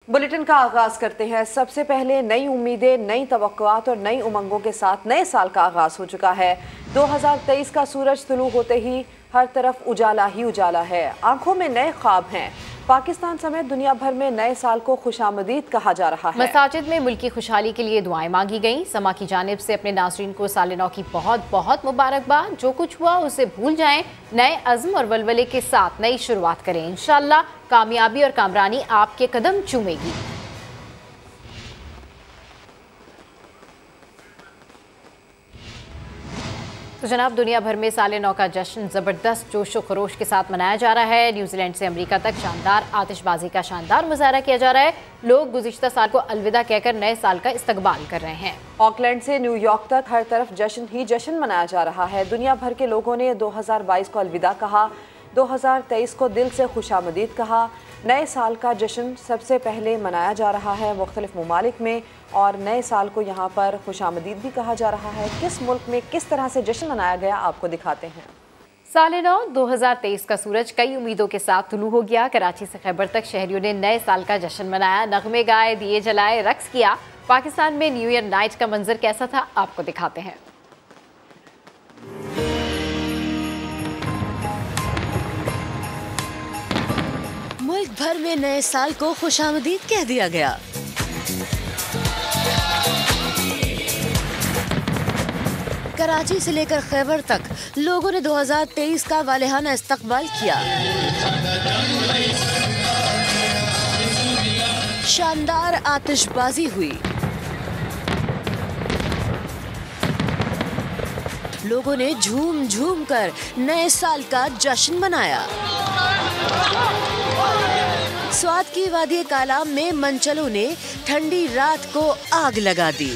Bulletin का आगाज करते हैं। सबसे पहले नई उम्मीदें, नई तवक्कुआत और नई उमंगों के साथ नए साल का आगाज हो चुका है। 2023 का सूरज तुलू होते ही हर तरफ उजाला ही उजाला है। आंखों में नए ख्वाब हैं। पाकिस्तान समेत दुनिया भर में नए साल को खुशामदीद कहा जा रहा है। मसाजिद में मुल्की खुशहाली के लिए दुआएं मांगी गईं। समा की जानिब से अपने नाज़रीन को साल नौ की बहुत बहुत मुबारकबाद। जो कुछ हुआ उसे भूल जाएं, नए अज़्म और वलवले के साथ नई शुरुआत करें। इंशाअल्लाह कामयाबी और कामरानी आपके कदम चूमेगी। तो जनाब, दुनिया भर में साल नौ का जश्न ज़बरदस्त जोश व खरोश के साथ मनाया जा रहा है। न्यूजीलैंड से अमेरिका तक शानदार आतिशबाजी का शानदार मुजाहरा किया जा रहा है। लोग गुज़िश्ता साल को अलविदा कहकर नए साल का इस्तकबाल कर रहे हैं। ऑकलैंड से न्यूयॉर्क तक हर तरफ जश्न ही जश्न मनाया जा रहा है। दुनिया भर के लोगों ने 2022 को अलविदा कहा, 2023 को दिल से खुशामदीद कहा। नए साल का जश्न सबसे पहले मनाया जा रहा है मुख्तलिफ ममालिक में, और नए साल को यहाँ पर खुशामदीद भी कहा जा रहा है। किस मुल्क में किस तरह से जश्न मनाया गया आपको दिखाते हैं। साल नौ 2023 का सूरज कई उम्मीदों के साथ तुलू हो गया। कराची से खैबर तक शहरियों ने नए साल का जश्न मनाया, नगमे गाए, दिए जलाए, रक्स किया। पाकिस्तान में न्यू ईयर नाइट का मंजर कैसा था आपको दिखाते हैं। मुल्क भर में नए साल को खुशामदीद कह दिया गया। कराची से लेकर खैबर तक लोगों ने 2023 का वालेहाना इस्तकबाल किया। शानदार आतिशबाजी हुई। लोगों ने झूम झूम कर नए साल का जश्न मनाया। स्वात की वादी कालाम में मंचलों ने ठंडी रात को आग लगा दी।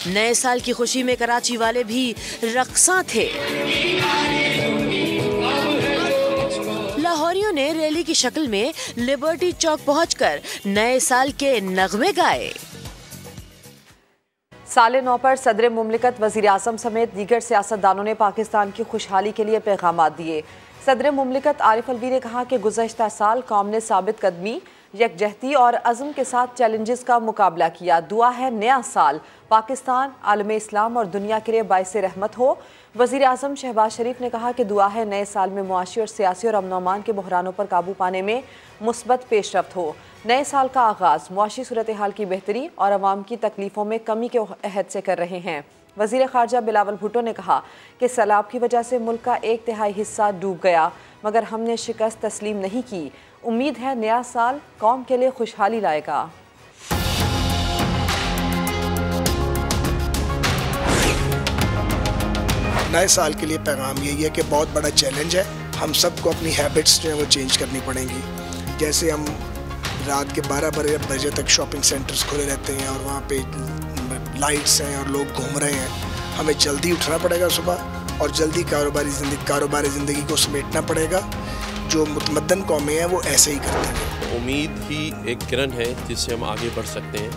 नए साल की खुशी में कराची वाले भी रक्सा थे। लाहौरियों ने रैली की शक्ल में लिबर्टी चौक पहुंचकर नए साल के नगमे गाए। साल नौ पर सदर मुमलिकत, वज़ीर आज़म समेत दीगर सियासतदानों ने पाकिस्तान की खुशहाली के लिए पैगामात दिए। सदर मुमलिकत आरिफ अलवी ने कहा कि गुज़श्ता साल कौम ने साबित कदमी, यकजहती और अज़्म के साथ चैलेंजेस का मुकाबला किया। दुआ है नया साल पाकिस्तान, आलम इस्लाम और दुनिया के लिए बाइस रहमत हो। वज़ीर आज़म शहबाज शरीफ ने कहा कि दुआ है नए साल में मुआशी और सियासी और अमन अमान के बहरानों पर काबू पाने में मुस्बत पेशरफ्त हो। नए साल का आगाज़ मुआशी सूरत हाल की बेहतरी और अवाम की तकलीफ़ों में कमी के अहद से कर रहे हैं। वज़ीर ख़ारजा बिलावल भुट्टो ने कहा कि सैलाब की वजह से मुल्क का 1/3 हिस्सा डूब गया, मगर हमने शिकस्त तस्लीम नहीं की। उम्मीद है नया साल कौम के लिए खुशहाली लाएगा। नए साल के लिए पैगाम यही है कि बहुत बड़ा चैलेंज है। हम सबको अपनी हैबिट्स जो है वो चेंज करनी पड़ेंगी। जैसे हम रात के 12 बजे तक शॉपिंग सेंटर्स खुले रहते हैं और वहाँ पे लाइट्स हैं और लोग घूम रहे हैं। हमें जल्दी उठना पड़ेगा सुबह और जल्दी कारोबारी ज़िंदगी को समेटना पड़ेगा। जो मुतमद्दन कौमें हैं वो ऐसे ही करते हैं। उम्मीद ही एक किरण है जिससे हम आगे बढ़ सकते हैं,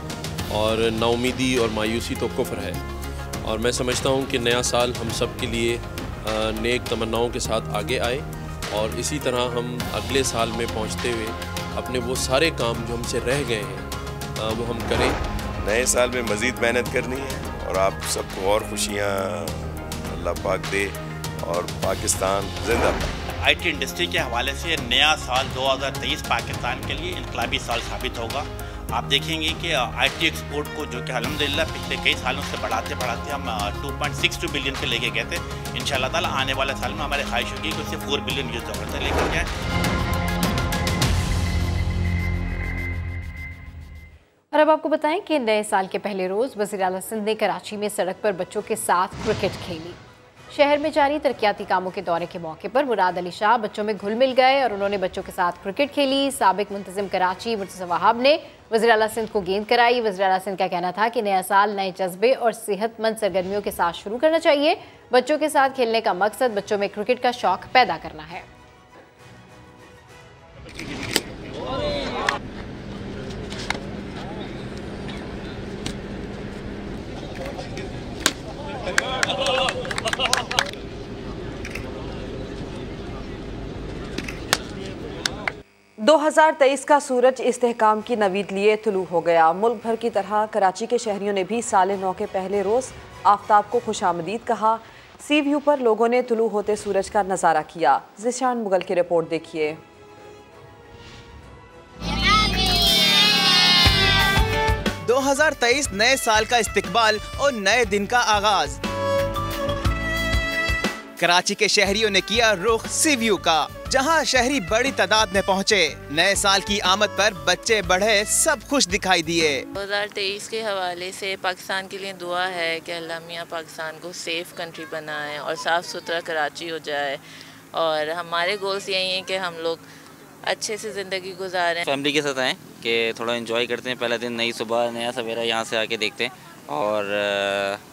और नाउमीदी और मायूसी तो कुफ्र है। और मैं समझता हूँ कि नया साल हम सब के लिए नेक तमन्नाओं के साथ आगे आए, और इसी तरह हम अगले साल में पहुँचते हुए अपने वो सारे काम जो हमसे रह गए हैं वो हम करें। नए साल में मज़ीद मेहनत करनी है और आप सबको और खुशियाँ अल्लाह पाक दे, और पाकिस्तान जिंदाबाद। आईटी इंडस्ट्री के हवाले से नया साल 2023 पाकिस्तान के लिए इनकलाबी साल साबित होगा। आप देखेंगे कि आईटी एक्सपोर्ट को, जो कि अल्हम्दुलिल्लाह पिछले कई सालों से बढ़ाते हम 2.62 बिलियन पे लेके गए थे, इंशाअल्लाह ताला आने वाले साल में हमारी ख्वाहिश होगी कि उसे 4 बिलियन यूज़ तक लेकर जाए। और अब आपको बताएं कि नए साल के पहले रोज़ वज़ीर आला सिंध ने कराची में सड़क पर बच्चों के साथ क्रिकेट खेली। शहर में जारी तरक्याती कामों के दौरे के मौके पर मुराद अली शाह बच्चों में घुल मिल गए और उन्होंने बच्चों के साथ क्रिकेट खेली। साबिक मुंतजिम कराची मुर्तज़ा वहाब ने वज़ीर आला सिंध को गेंद कराई। वज़ीर आला सिंध का कहना था कि नया साल नए जज्बे और सेहतमंद सरगर्मियों के साथ शुरू करना चाहिए। बच्चों के साथ खेलने का मकसद बच्चों में क्रिकेट का शौक पैदा करना है। 2023 का सूरज इस्तेहकाम की नवीद लिए तुलू हो गया। मुल्क भर की तरह कराची के शहरियों ने भी साले नौ के पहले रोज़ आफ्ताब को खुशामदीद कहा। सी व्यू पर लोगों ने तुलू होते सूरज का नज़ारा किया। ज़िशान मुगल की रिपोर्ट देखिए। दो 2023 नए साल का इस्तिकबाल और नए दिन का आगाज। कराची के शहरियों ने किया रुख सी व्यू का, जहां शहरी बड़ी तादाद में पहुंचे। नए साल की आमद पर बच्चे बढ़े सब खुश दिखाई दिए। 2023 के हवाले से पाकिस्तान के लिए दुआ है कि अल्लाह मियां पाकिस्तान को सेफ कंट्री बनाए और साफ़ सुथरा कराची हो जाए। और हमारे गोल्स यही हैं कि हम लोग अच्छे से ज़िंदगी गुजारें। फैमिली के साथ आएँ कि थोड़ा एंजॉय करते हैं। पहला दिन नई सुबह नया सवेरा यहाँ से आके देखते हैं और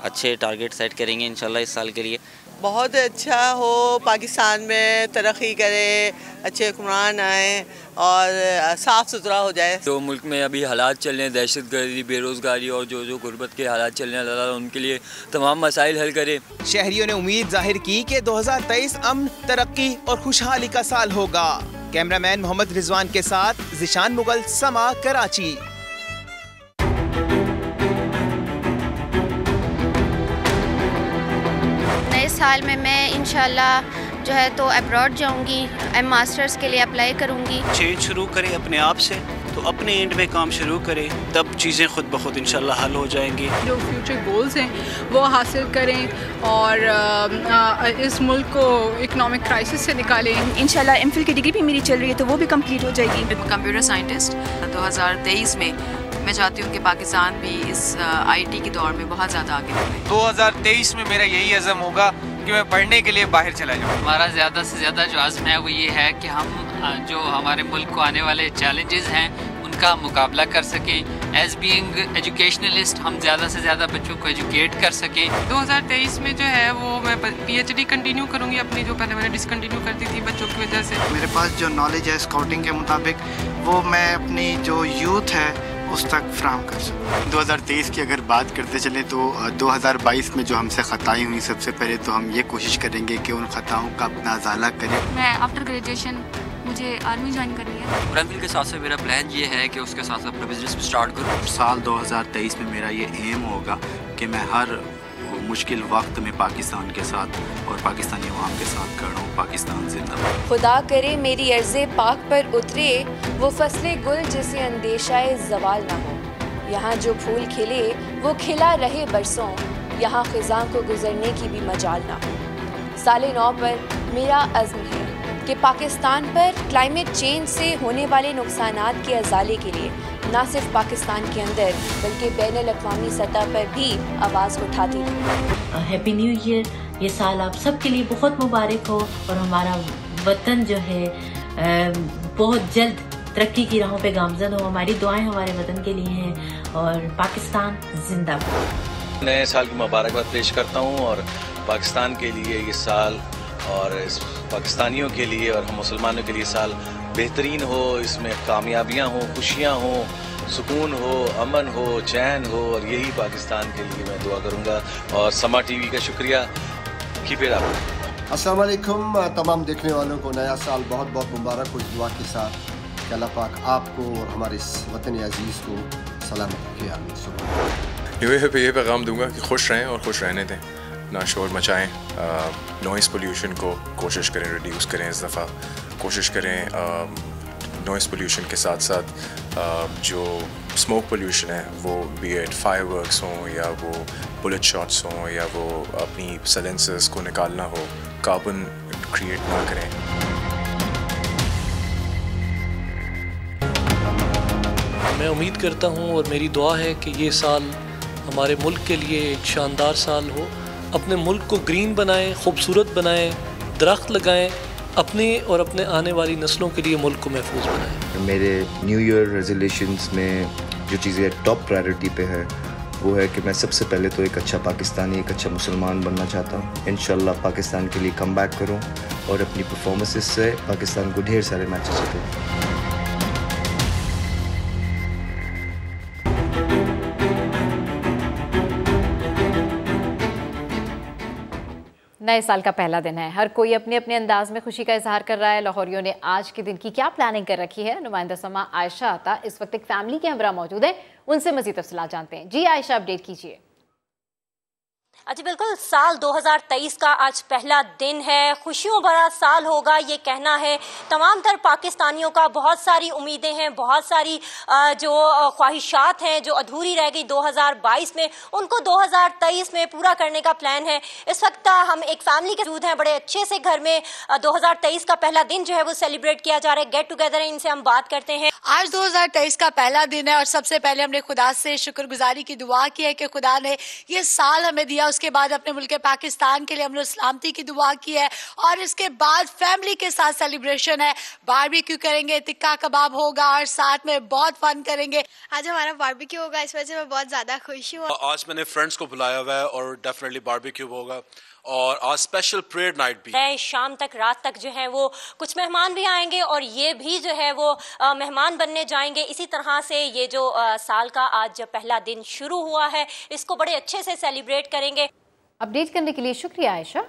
अच्छे टारगेट सेट करेंगे इंशाल्लाह इस साल के लिए। बहुत अच्छा हो, पाकिस्तान में तरक्की करे, अच्छे हुक्मरान आए और साफ़ सुथरा हो जाए। तो मुल्क में अभी हालात चल रहे हैं, दहशतगर्दी, बेरोज़गारी और जो गुर्बत के हालात चल रहे हैं, अल्लाह उनके लिए तमाम मसाइल हल करे। शहरियों ने उम्मीद जाहिर की कि 2023 अमन, तरक्की और खुशहाली का साल होगा। कैमरामैन मोहम्मद रिजवान के साथ ज़िशान मुगल, समा, कराची। नए साल में मैं इंशाल्लाह जो है तो अब्रॉड जाऊंगी, मास्टर्स के लिए अप्लाई करूंगी। चेंज शुरू करें अपने आप से, तो अपने एंड में काम शुरू करें, तब चीज़ें खुद ब खुद इंशाल्लाह हल हो जाएंगी। जो फ्यूचर गोल्स हैं वो हासिल करें और इस मुल्क को इकोनॉमिक क्राइसिस से निकालें। इंशाल्लाह एमफिल की डिग्री भी मेरी चल रही है तो वो भी कंप्लीट हो जाएगी। कंप्यूटर साइंटिस्ट 2023 में मैं चाहती हूँ कि पाकिस्तान भी इस IT के दौर में बहुत ज़्यादा आगे बढ़े। 2023 में मेरा यही अज़म होगा कि मैं पढ़ने के लिए बाहर चला जाऊँ। हमारा ज़्यादा से ज़्यादा जो आज़म है वो ये है कि हम जो हमारे मुल्क को आने वाले चैलेंजेस हैं उनका मुकाबला कर सकें। एज बीइंग एजुकेशनलिस्ट हम ज़्यादा से ज़्यादा बच्चों को एजुकेट कर सकें। 2023 में जो है वो मैं PhD कंटिन्यू करूँगी अपनी, जो पहले मैंने डिसकंटिन्यू कर दी थी बच्चों की वजह से। मेरे पास जो नॉलेज है स्काउटिंग के मुताबिक वो मैं अपनी जो यूथ है उस तक फ्राहम कर सकूँ। 2023 की अगर बात करते चलें तो 2022 में जो हमसे खताएं हुई, सबसे पहले तो हम ये कोशिश करेंगे कि उन खताओं का अपना अज़ाला करें। मैं आफ्टर ग्रेजुएशन मुझे आर्मी ज्वाइन करनी है। एमफिल के साथ साथ मेरा प्लान ये है कि उसके साथ अपना बिजनेस भी स्टार्ट करूँ। साल 2023 में मेरा ये एम होगा कि मैं हर मुश्किल वक्त में पाकिस्तान के साथ और पाकिस्तानी अवाम के साथ खड़ा हूँ। पाकिस्तान जिंदाबाद। खुदा करे मेरी अर्ज़े पाक पर उतरे वो फसले गुल जिसे अंदेशाए ज़वाल ना हो। यहाँ जो फूल खिले वो खिला रहे बरसों, यहाँ ख़िज़ां को गुजरने की भी मजाल ना हो। साले नौ पर मेरा अज़्म है कि पाकिस्तान पर क्लाइमेट चेंज से होने वाले नुकसानात के अज़ाले के लिए न सिर्फ पाकिस्तान के अंदर बल्कि बैनुल-अक़वामी सतह पर भी आवाज़ उठाती थी। Happy new year. ये साल आप सबके लिए बहुत मुबारक हो और हमारा वतन जो है बहुत जल्द तरक्की की राहों पे गामज़द हो। हमारी दुआएं हमारे वतन के लिए हैं और पाकिस्तान जिंदाबाद। नए साल की मुबारकबाद पेश करता हूँ और पाकिस्तान के लिए ये साल और इस पाकिस्तानियों के लिए और हम मुसलमानों के लिए साल बेहतरीन हो। इसमें कामयाबियाँ हों, खुशियाँ हों, सुकून हो, अमन हो, चैन हो और यही पाकिस्तान के लिए मैं दुआ करूँगा। और समा TV का शुक्रिया। Keep it up. अस्सलाम वालेकुम तमाम देखने वालों को नया साल बहुत बहुत मुबारक हो। इस दुआ के साथ कि अल्लाह पाक आपको और हमारे इस वतन अजीज़ को सलामत रखे। आमीन। सुभान। ये पैगाम दूंगा कि खुश रहें और खुश रहने दें, ना शोर मचाएं। नॉइज़ पोल्यूशन को कोशिश करें रिड्यूस करें। इस दफ़ा कोशिश करें नॉइज़ पोल्यूशन के साथ साथ जो स्मोक पोल्यूशन है वो बी एट फायरवर्क्स हों या वो बुलेट शॉट्स हों या वो अपनी साइलेंसर्स को निकालना हो, कार्बन क्रिएट ना करें। मैं उम्मीद करता हूँ और मेरी दुआ है कि ये साल हमारे मुल्क के लिए एक शानदार साल हो। अपने मुल्क को ग्रीन बनाएं, खूबसूरत बनाएं, दरख्त लगाएं, अपने और अपने आने वाली नस्लों के लिए मुल्क को महफूज बनाएं। मेरे न्यू ईयर रेजोल्यूशंस में जो चीज़ें टॉप प्रायोरिटी पे है वो है कि मैं सबसे पहले तो एक अच्छा पाकिस्तानी, एक अच्छा मुसलमान बनना चाहता हूँ। इंशाल्लाह पाकिस्तान के लिए कम बैक करूँ और अपनी परफॉर्मेंसेस से पाकिस्तान को ढेर सारे मैचेस जीतूँ। नए साल का पहला दिन है। हर कोई अपने अपने अंदाज में खुशी का इजहार कर रहा है। लाहौरियों ने आज के दिन की क्या प्लानिंग कर रखी है? नुमाइंदा समा आयशा आता इस वक्त एक फैमिली के हमरा मौजूद है, उनसे मजीद तफसीलात जानते हैं। जी आयशा, अपडेट कीजिए। जी बिल्कुल, साल 2023 का आज पहला दिन है। खुशियों भरा साल होगा ये कहना है तमाम तर पाकिस्तानियों का। बहुत सारी उम्मीदें हैं, बहुत सारी जो ख्वाहिशात हैं जो अधूरी रह गई 2022 में, उनको 2023 में पूरा करने का प्लान है। इस वक्त हम एक फैमिली के मौजूद हैं, बड़े अच्छे से घर में 2023 का पहला दिन जो है वो सेलिब्रेट किया जा रहा है। गेट टुगेदर है, इनसे हम बात करते हैं। आज 2023 का पहला दिन है और सबसे पहले हमने खुदा से शुक्रगुजारी की दुआ की है कि खुदा ने ये साल हमें दिया। उसके बाद अपने मुल्क पाकिस्तान के लिए हमने सलामती की दुआ की है और इसके बाद फैमिली के साथ सेलिब्रेशन है। बारबेक्यू करेंगे, टिक्का कबाब होगा और साथ में बहुत फन करेंगे। आज हमारा बारबेक्यू होगा, इस वजह से मैं बहुत ज्यादा खुश हूँ। आज मैंने फ्रेंड्स को बुलाया हुआ है और डेफिनेटली बारबेक्यू होगा और आज स्पेशल प्रेयर नाइट भी है। शाम तक, रात तक जो है वो कुछ मेहमान भी आएंगे और ये भी जो है वो मेहमान बनने जाएंगे। इसी तरह से ये जो साल का आज पहला दिन शुरू हुआ है, इसको बड़े अच्छे से सेलिब्रेट करेंगे। अपडेट करने के लिए शुक्रिया आयशा।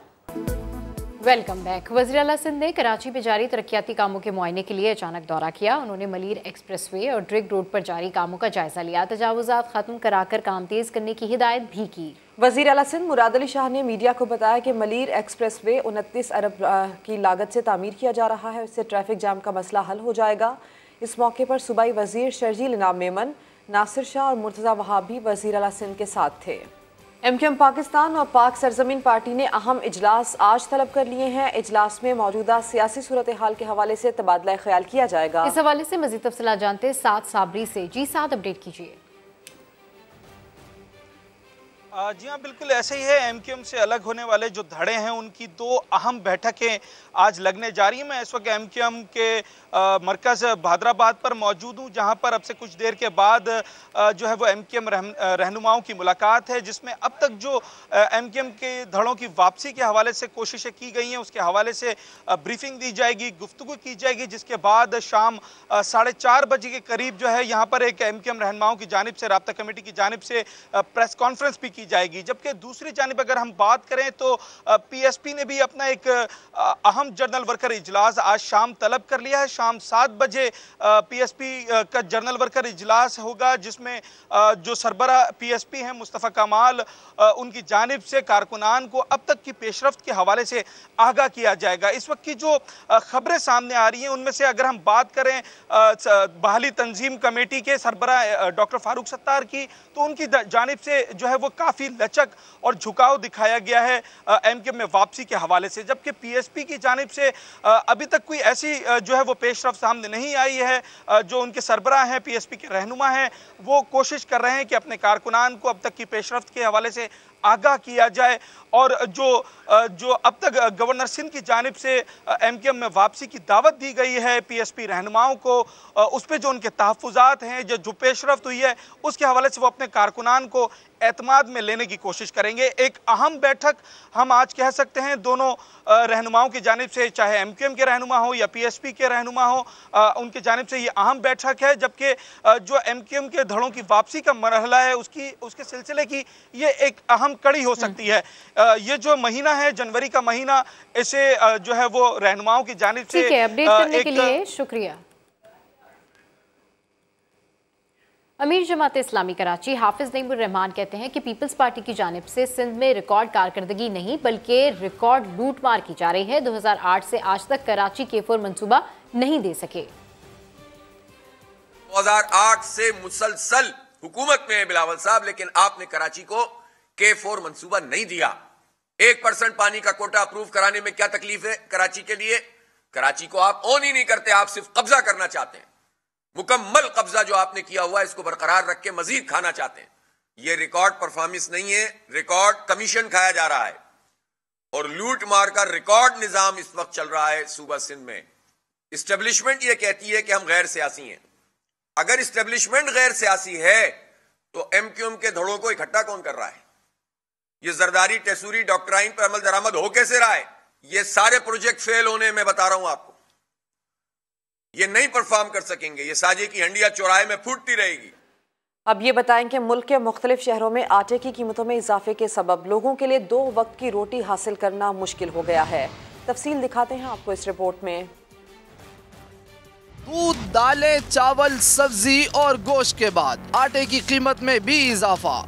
Welcome back. वज़ीर आला सिंध ने कराची में जारी तरक्याती कामों के मुआयने के लिए अचानक दौरा किया। उन्होंने मलीर एक्सप्रेसवे और ड्रिग रोड पर जारी कामों का जायजा लिया। तजावुज़ात खत्म कराकर काम तेज करने की हिदायत भी की। वज़ीर आला सिंध मुराद अली शाह ने मीडिया को बताया कि मलीर एक्सप्रेसवे 29 अरब की लागत से तामीर किया जा रहा है। इससे ट्रैफिक जाम का मसला हल हो जाएगा। इस मौके पर सूबाई वज़ीर शर्जील इनाम मेमन, नासिर शाह और मुर्तज़ा वहाब भी वज़ीर आला सिंध के साथ थे। MQM पाकिस्तान और पाक सरजमीन पार्टी ने अहम इजलास आज तलब कर लिए हैं। इजलास में मौजूदा सियासी सूरत हाल के हवाले से तबादला ख्याल किया जाएगा। इस हवाले से मज़ीद तफसीलात जानते हैं साद साबरी से। जी साद, अपडेट कीजिए। जी हाँ, बिल्कुल ऐसे ही है। MQM से अलग होने वाले जो धड़े हैं उनकी दो अहम बैठकें आज लगने जा रही हैं। मैं इस वक्त MQM के मरकज़ भादराबाद पर मौजूद हूँ, जहाँ पर अब से कुछ देर के बाद जो है वो MQM रहनुमाओं की मुलाकात है, जिसमें अब तक जो MQM के धड़ों की वापसी के हवाले से कोशिशें की गई हैं उसके हवाले से ब्रीफिंग दी जाएगी, गुफ्तगू की जाएगी, जिसके बाद शाम 4:30 बजे के करीब जो है यहाँ पर एक MQM रहनुमाओं की जानिब से, राब्ता कमेटी की जानिब से प्रेस कॉन्फ्रेंस भी की जाएगी। जबकि दूसरी जानिब अगर हम बात करें तो PSP ने भी अपना एक अहम जनरल वर्कर इजलास आज शाम तलब कर लिया है। शाम 7 बजे PSP का जनरल वर्कर इजलास होगा, जिसमें जो सरबरा PSP हैं मुस्तफ़ा कमाल, उनकी जानिब से कारकुनान को अब तक की पेशरफ्त के हवाले से आगाह किया जाएगा। इस वक्त की जो खबरें सामने आ रही हैं उनमें से अगर हम बात करें बहाली तंजीम कमेटी के सरबरा डॉक्टर फारूक सत्तार की, तो उनकी जानिब से जो है वो काफ़ी लचक और झुकाव दिखाया गया है MQM में वापसी के हवाले से। जबकि PSP की जानिब से अभी तक कोई ऐसी जो है वो पेशरफ्त सामने नहीं आई है। जो उनके सरबराह हैं, PSP के रहनुमा हैं, वो कोशिश कर रहे हैं कि अपने कारकुनान को अब तक की पेशरफ्त के हवाले से आगाह किया जाए। और जो अब तक गवर्नर सिंध की जानिब से MQM में वापसी की दावत दी गई है PSP रहनुमाओं को, उस पर जो उनके तहफ़्फ़ुज़ात हैं, जो पेशरफ्त हुई है, उसके हवाले से वो अपने कारकुनान को एतमाद में लेने की कोशिश करेंगे। एक अहम बैठक हम आज कह सकते हैं दोनों रहनुमाओं की जानिब से, चाहे MQM के रहनुमा हो या PSP के रहनुमा हो, उनकी जानिब से ये अहम बैठक है। जबकि जो MQM के धड़ों की वापसी का मरहला है उसके सिलसिले की ये एक अहम कड़ी हो सकती है। ये जो महीना है, जनवरी का महीना, इसे जो है वो रहनुमाओं की जानिब से अपडेट करने के लिए शुक्रिया। अमीर जमात इस्लामी कराची हाफिज नईमुर रहमान कहते हैं कि पीपल्स पार्टी की जानिब से सिंध में रिकॉर्ड कारकर्दगी नहीं बल्कि रिकॉर्ड लूटमार की जा रही है। 2008 से आज तक कराची K4 मंसूबा नहीं दे सके। 2008 से मुसलसल हुकूमत में है बिलावल साहब, लेकिन आपने कराची को K4 मंसूबा नहीं दिया। 1% पानी का कोटा अप्रूव कराने में क्या तकलीफ है कराची के लिए? कराची को आप ऑन ही नहीं करते, आप सिर्फ कब्जा करना चाहते हैं। मुकम्मल कब्जा जो आपने किया हुआ है इसको बरकरार रख के मजीद खाना चाहते हैं। यह रिकॉर्ड परफॉर्मेंस नहीं है, रिकॉर्ड कमीशन खाया जा रहा है और लूट मार का रिकॉर्ड निजाम इस वक्त चल रहा है सूबा सिंध में। इस्टेब्लिशमेंट यह कहती है कि हम गैर सियासी हैं। अगर इस्टेब्लिशमेंट गैर सियासी है तो MQM के धड़ों को इकट्ठा कौन कर रहा है? ये जरदारी टेसूरी डॉक्ट्राइन पर अमल दरामद हो कैसे रहा है? ये सारे प्रोजेक्ट फेल होने में बता रहा हूं आपको, ये नहीं परफॉर्म कर सकेंगे। ये साजे की हंडिया चौराहे में फूटती रहेगी। अब ये बताएं कि मुल्क के मुख्तलिफ शहरों में आटे की कीमतों में इजाफे के सबब लोगों के लिए 2 वक्त की रोटी हासिल करना मुश्किल हो गया है। तफसील दिखाते हैं आपको इस रिपोर्ट में। दूध, दालें, चावल, सब्जी और गोश्त के बाद आटे की कीमत में भी इजाफा।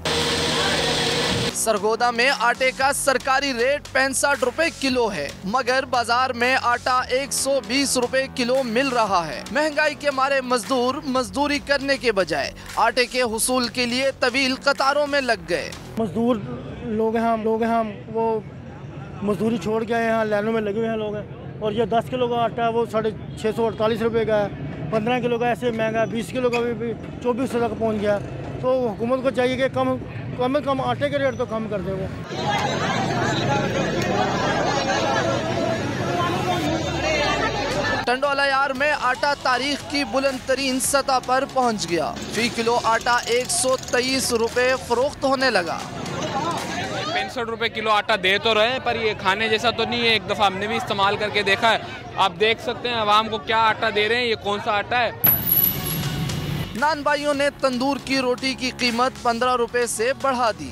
सरगोदा में आटे का सरकारी रेट 65 रुपए किलो है, मगर बाजार में आटा 120 रुपए किलो मिल रहा है। महंगाई के मारे मजदूर मजदूरी करने के बजाय आटे के हुसूल के लिए तवील कतारों में लग गए। मजदूर लोग हैं हम वो मजदूरी छोड़ के आए हैं, लाइनों में लगे हुए हैं लोग हैं। और ये 10 किलो का आटा है वो 648 रुपये का है, 15 किलो का ऐसे महंगा, 20 किलो का भी 2400 तक पहुँच गया। तो हुकूमत को चाहिए कि कम आटे के रेट तो कम कर दे वो। टंडोला यार में आटा तारीख की बुलंद तरीन सतह पर पहुंच गया। फी किलो आटा 123 रुपए फरोख्त होने लगा। 65 रुपए किलो आटा दे तो रहे पर ये खाने जैसा तो नहीं है। एक दफ़ा हमने भी इस्तेमाल करके देखा है, आप देख सकते हैं अवाम को क्या आटा दे रहे हैं, ये कौन सा आटा है। नान भाइयों ने तंदूर की रोटी की कीमत 15 रुपए से बढ़ा दी।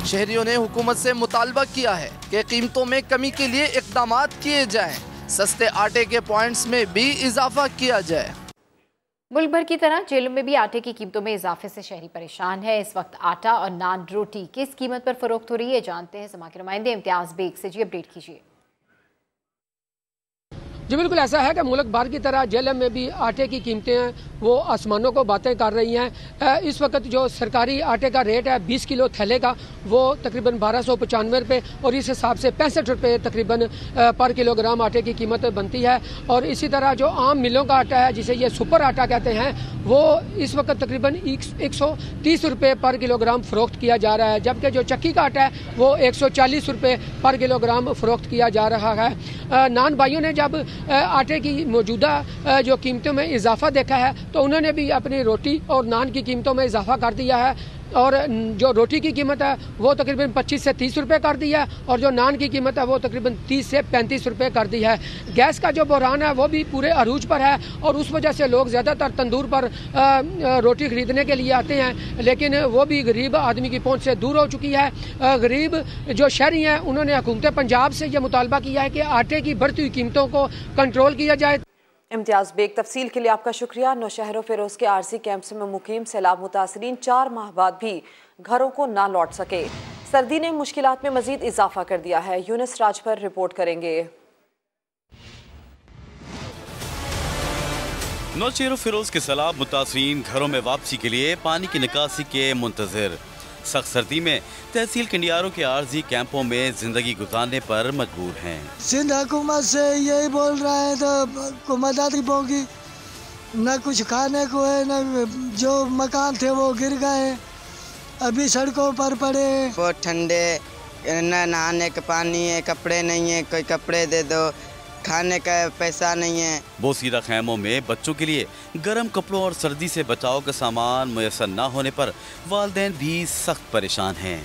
शहरियों ने हुकूमत से मुतालबा किया है कि कीमतों में कमी के लिए इक़दामात किए जाएं, सस्ते आटे के पॉइंट्स में भी इजाफा किया जाए। मुल्क भर की तरह जेलों में भी आटे की कीमतों में इजाफे से शहरी परेशान है। इस वक्त आटा और नान रोटी किस कीमत पर फरोख्त हो रही है, जानते हैं समा के नुमाइंदे इम्तियाज बेग से। जी अपडेट कीजिए। जी बिल्कुल ऐसा है कि मुल्क भर की तरह जेल में भी आटे की कीमतें हैं वो आसमानों को बातें कर रही हैं। इस वक्त जो सरकारी आटे का रेट है 20 किलो थैले का वो तकरीबन 1295 रुपये और इस हिसाब से 65 रुपये तकरीबन पर किलोग्राम आटे की कीमत बनती है। और इसी तरह जो आम मिलों का आटा है जिसे ये सुपर आटा कहते हैं वो इस वक्त तकरीबन 130 रुपये पर किलोग्राम फ़रोख्त किया जा रहा है, जबकि जो चक्की का आटा है वो 140 रुपये पर किलोग्राम फ़रोख्त किया जा रहा है। नान भाइयों ने जब आटे की मौजूदा जो कीमतों में इजाफा देखा है तो उन्होंने भी अपनी रोटी और नान की कीमतों में इजाफा कर दिया है। और जो रोटी की कीमत है वो तकरीबन 25 से 30 रुपये कर दी है और जो नान की कीमत है वो तकरीबन 30 से 35 रुपये कर दी है। गैस का जो बहरान है वो भी पूरे अरूज पर है और उस वजह से लोग ज़्यादातर तंदूर पर रोटी ख़रीदने के लिए आते हैं, लेकिन वो भी गरीब आदमी की पहुंच से दूर हो चुकी है। गरीब जो शहरी हैं उन्होंने हुकूमत पंजाब से यह मुतालबा किया है कि आटे की बढ़ती हुई कीमतों को कंट्रोल किया जाए। इम्तियाज बेग, तफसील के लिए आपका शुक्रिया। नौशहर फिरोज के आरसी कैंप्स में मुकीम सैलाब मुतासरीन 4 माह बाद भी घरों को ना लौट सके। सर्दी ने मुश्किलात में मजीद इजाफा कर दिया है। यूनुस राजभर रिपोर्ट करेंगे। नौशहर फिरोज के सैलाब मुतासरीन घरों में वापसी के लिए पानी की निकासी के मुंतजर। सख्त सर्दी में तहसील कंडियारों के आर्जी कैंपों में जिंदगी गुजारने पर मजबूर हैं। सिंध हुकूमत से यही बोल रहा है तो मदद होगी, न कुछ खाने को है, न जो मकान थे वो गिर गए, अभी सड़कों पर पड़े। बहुत ठंडे, न नहाने का पानी है, कपड़े नहीं है, कोई कपड़े दे दो, खाने का पैसा नहीं है। बोसीरा खैमों में बच्चों के लिए गर्म कपड़ों और सर्दी से बचाव का सामान मुयसर न होने पर वालिदैन भी सख्त परेशान हैं।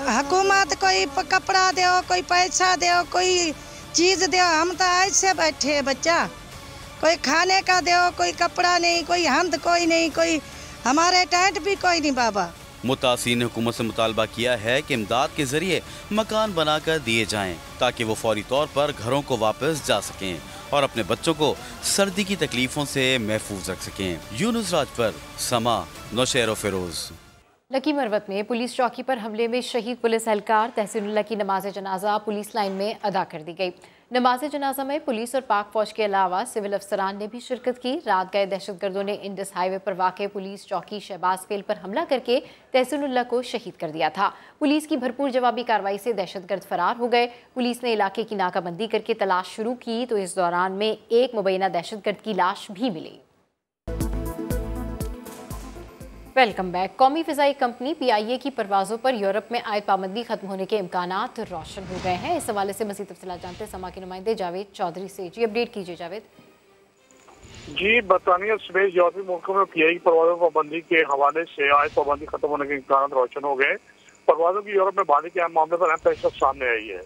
हुकूमत कोई कपड़ा दो, कोई पैसा दो, कोई चीज दो, हम तो ऐसे बैठे बच्चा, कोई खाने का दो, कोई कपड़ा नहीं, कोई हमद कोई नहीं, कोई हमारे टेंट भी कोई नहीं। बाबा मुतासिर ने हुकूमत से मुतालबा किया है कि इमदाद के जरिए मकान बनाकर दिए जाएं ताकि वो फौरी तौर पर घरों को वापस जा सकें और अपने बच्चों को सर्दी की तकलीफों से महफूज रख सकें। यूनुस राजभर, समा, नौशहर फिरोज। लकी मरवत में पुलिस चौकी पर हमले में शहीद पुलिस एहलकार तहसीनुल्लाह की नमाज जनाजा पुलिस लाइन में अदा कर दी गई। नमाज जनाजा में पुलिस और पाक फौज के अलावा सिविल अफसरान ने भी शिरकत की। रात गए दहशतगर्दों ने इंडस हाईवे पर वाक़ पुलिस चौकी शहबाज फेल पर हमला करके तहसीनुल्लाह को शहीद कर दिया था। पुलिस की भरपूर जवाबी कार्रवाई से दहशतगर्द फरार हो गए। पुलिस ने इलाके की नाकाबंदी करके तलाश शुरू की तो इस दौरान में एक मुबैना दहशतगर्द की लाश भी मिली। Welcome back. कौमी फ़िज़ाई कंपनी PIA की परवाज़ों पर यूरोप में आयद पाबंदी खत्म होने के इम्कानात रोशन हो गए हैं। इस हवाले से मज़ीद तफ़सीलात जानते हैं समा के नुमाइंदे जावेद चौधरी से। जी अपडेट कीजिए जावेद। जी, बरतानिया समेत यूरोपीय मुल्कों में PIA की परवाज़ों पर पाबंदी के हवाले से आयद पाबंदी खत्म होने के इम्कानात रोशन हो गए। परवाज़ों की यूरोप में बहाली के अहम मामले पर अहम फैसला सामने आई है।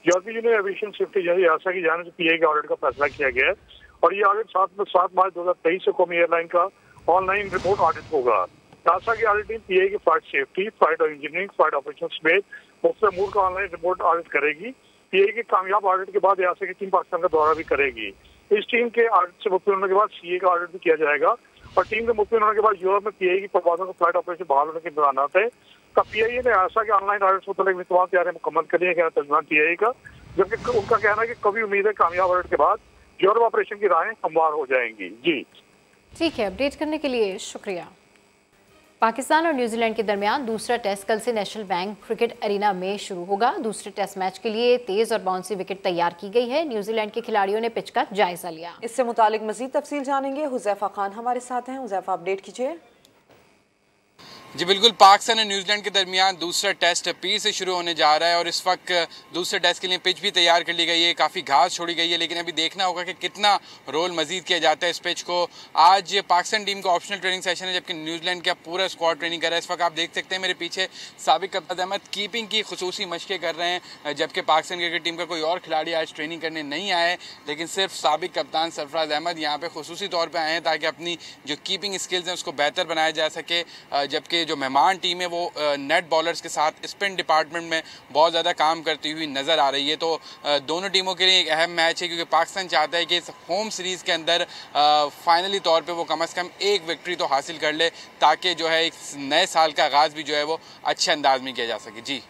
यूरोपीय यूनियन एविएशन सेफ्टी एजेंसी यासा की जानिब से PIA के ऑडिट का फैसला किया गया है और ये ऑडिट 7 मार्च 2023 से कौमी एयरलाइन का ऑनलाइन रिपोर्ट ऑडिट होगा। नासा की ऑडिट टीम पीआई की flight safety, flight engineering, flight operation समेत मुफ्त अमूर का ऑनलाइन रिपोर्ट ऑडिट करेगी। पीआई की कामयाब ऑडिट के बाद यासा की टीम पाकिस्तान का दौरा भी करेगी। इस टीम के ऑडिट से मुतमिन होने के बाद सीए का ऑडिट भी किया जाएगा और टीम के मुतमिन होने के बाद यूरोप में पीआई की परवाजों को फ्लाइट ऑपरेशन बहाल होने के इंतजाम है। तब पीआई ने यासा के ऑनलाइन ऑडिट से मुतल्लिक तमाम तैयारियां मुकम्मल कर ली है, तर्जुमान पीआई का, जबकि उनका कहना है कि कभी उम्मीद है कामयाब ऑडिट के बाद यूरोप ऑपरेशन की राहें हमवार हो जाएंगी। जी ठीक है, अपडेट करने के लिए शुक्रिया। पाकिस्तान और न्यूजीलैंड के दरमियान दूसरा टेस्ट कल से नेशनल बैंक क्रिकेट एरिना में शुरू होगा। दूसरे टेस्ट मैच के लिए तेज और बाउंसी विकेट तैयार की गई है। न्यूजीलैंड के खिलाड़ियों ने पिच का जायजा लिया। इससे मुतालिक मजीद तफसील जानेंगे। हुजैफा खान हमारे साथ हैं। हुजैफा, अपडेट कीजिए। जी बिल्कुल, पाकिस्तान और न्यूजीलैंड के दरमियान दूसरा टेस्ट पी से शुरू होने जा रहा है और इस वक्त दूसरे टेस्ट के लिए पिच भी तैयार कर ली गई है। काफ़ी घास छोड़ी गई है, लेकिन अभी देखना होगा कि कितना रोल मजीद किया जाता है इस पिच को। आज पाकिस्तान टीम का ऑप्शनल ट्रेनिंग सेशन है, जबकि न्यूजीलैंड का पूरा स्क्वाड ट्रेनिंग कर रहा है। इस वक्त आप देख सकते हैं मेरे पीछे साबिक कप्तान अहमद कीपिंग की खुसूसी मशकें कर रहे हैं, जबकि पाकिस्तान क्रिकेट टीम का कोई और खिलाड़ी आज ट्रेनिंग करने नहीं आया है, लेकिन सिर्फ साबिक कप्तान सरफराज अहमद यहाँ पे खुसूसी तौर पर आए हैं ताकि अपनी जो कीपिंग स्किल्स हैं उसको बेहतर बनाया जा सके। जबकि जो मेहमान टीम वो नेट बॉलर्स के साथ स्पिन डिपार्टमेंट में बहुत ज़्यादा काम करती हुई नज़र आ रही है। तो दोनों टीमों के लिए एक अहम मैच है, क्योंकि पाकिस्तान चाहता है कि इस होम सीरीज़ के अंदर फाइनली तौर पे वो कम से कम एक विक्ट्री तो हासिल कर ले, ताकि जो है एक नए साल का आगाज़ भी जो है वो अच्छे अंदाज में किया जा सके। जी